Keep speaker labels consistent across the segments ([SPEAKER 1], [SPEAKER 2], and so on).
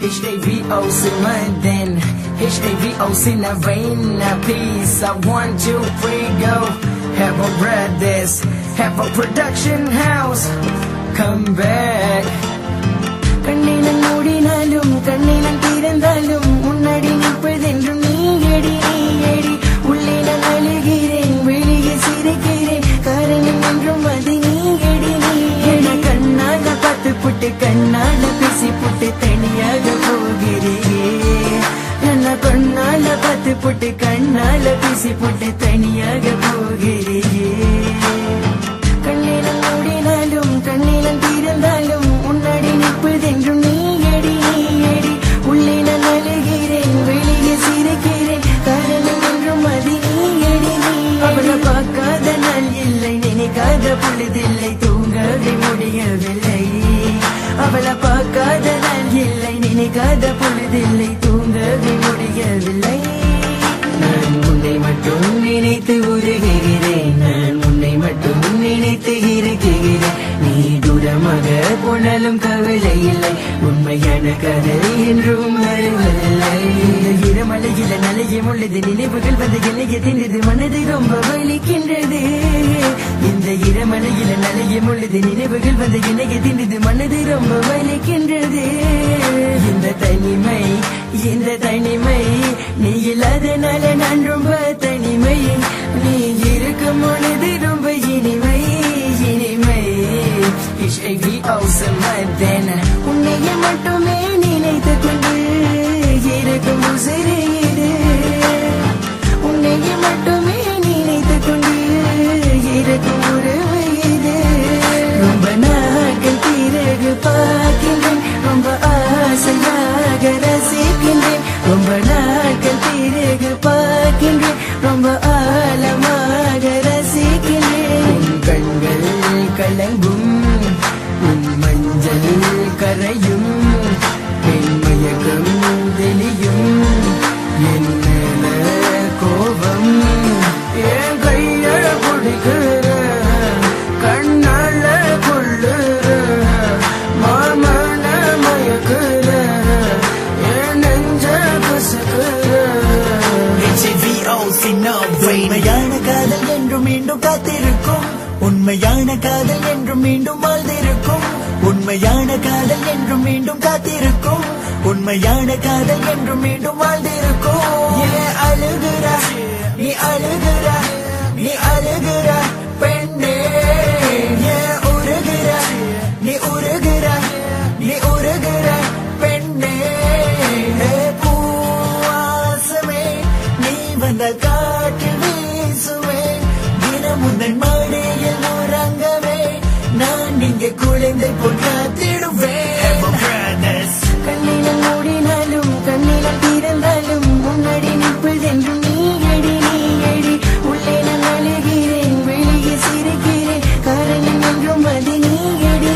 [SPEAKER 1] HAVO's in London, HAVO's in Havana. Peace, I 1, 2, 3, go. Have a brothers, have a production house. Come back.
[SPEAKER 2] கண்ணினம் மூடினாலும் கண்ணினம் திறந்தாலும் முன்னாடி நிற்பதென்றும் நீ eddy உள்ளே நான் அழுகிறேன் வெளியே சிரிக்கிறேன் காரணம் என்றும் அது நீ எடி கண்ணால பார்த்து புட்டு கண்ணால பேசி புட்டு தனியாக போகிறே என்ன கண்ணால பார்த்து புட்டு கண்ணால பேசி புட்டு தனியாக போகிறே கண்ணினம் மூடினாலும் கண்ணினம் திறந்தாலும் முன்னாடி நிற்பதென்றும் நீ எடி உள்ளே நான் அழுகிறேன் வெளியே சிரிக்கிறேன் காரணம் என்றும் அது நீ எடி அவளை பார்க்காத நாள் இல்லை நினைக்காத பொழுதில்லை தூங்கவே முடியவில்லை அவளை பார்க்காத நாள் இல்லை நினைக்காத பொழுதில்லை தூங்கவே முடியவில்லை நான் உன்னை மட்டும் நினைத்து உருகிறேன் நான் உன்னை மட்டும் நினைத்து இருக்கிறேன் நீ தூரமாக போனாலும் கவலை இல்லை உண்மையான கதை என்றும் வருவதில்லை இரமலையில நலையும் உள்ளது நினைவுகள் வந்து என்னைய தின்றது மனது ரொம்ப வலிக்கின்றது இந்த இரமலையில நலையும் உள்ளது நினைவுகள் வந்து என்னைய தின்றது மனது ரொம்ப வலிக்கின்றது இந்த தனிமை நீ இல்லாதனால நான் ரொம்ப தனிமை நீ இருக்கும் பொழுது ரொம்ப இனிமை HAVO's in London. உன்னைய மட்டுமே நினைத்து கொண்டு இருக்கும் உசிறு இது உன்னைய மட்டுமே நினைத்து கொண்டு இருக்கும் உறவு இது ரொம்ப நாட்கள் பிறகு பார்க்கின்றேன் ரொம்ப ஆசையாக ரசிக்கின்றேன் ரொம்ப நாட்கள் பிறகு பார்க்கின்றேன் ரொம்ப ஆழமாக ரசிக்கின்றேன் உன் கண்கள் கலங்கும் உன் மஞ்சள் கரையும் பெண்மயக்கம் தெளியும் என்ன கோபம் என் கைய பிடிக்கிற கண்ணால கொள்ளுற மாமன மயக்குற என் நெஞ்ச கசக்குற
[SPEAKER 3] உண்மையான காதல் என்றும் மீண்டும் காத்திருக்கும் உண்மையான காதல் என்றும் மீண்டும் வாழ்ந்திருக்கும் உண்மையான காதல் என்றும் மீண்டும் காத்திருக்கும் உண்மையான காதல் என்றும் மீண்டும் வாழ்ந்திருக்கும் ஏன் அழுகிறா நீ அழுகிறா நீ அழுகிறா பெண்ணே ஏன் உருகிறா நீ உருகிறா நீ உருகிறா பெண்ணே பூவாசமே நீ வந்த காற்று வீசுவே தினம் உந்தன் மாடியில் உறங்கவே நான் இங்கே குழந்தை போல் காத்திடுவேன் கண்ணினம் மூடினாலும் கண்ணினம் திறந்தாலும் முன்னாடி நிற்பதென்றும் நீ எடி உள்ளே நான் அழுகிறேன் வெளியே சிரிக்கிறேன் காரணம் என்றும் அது நீ எடி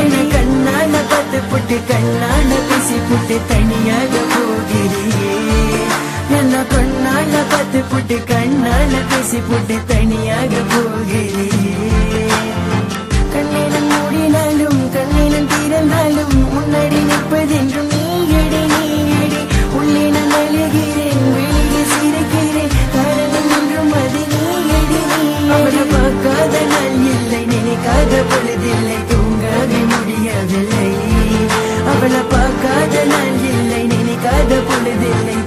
[SPEAKER 3] என கண்ணால பார்த்து புட்டு கண்ணால பேசி புட்டு தனியாக போகிறே என்ன கண்ணால பார்த்து புட்டு கண்ணால பேசி புட்டு தனியாக போகிறே கண்ணினம் மூடினாலும் கண்ணினம் திறந்தாலும் முன்னாடி நிற்பதென்றும் நீ எடி உள்ளே நான் அழுகிறேன் வெளியே சிரிக்கிறேன் காரணம் என்றும் அது நீ எடி அவளை பார்க்காத நாள் இல்லை நினைக்காத பொழுதில்லை தூங்கவே முடியவில்லை அவளை பார்க்காத நாள் இல்லை நினைக்காத பொழுதில்லை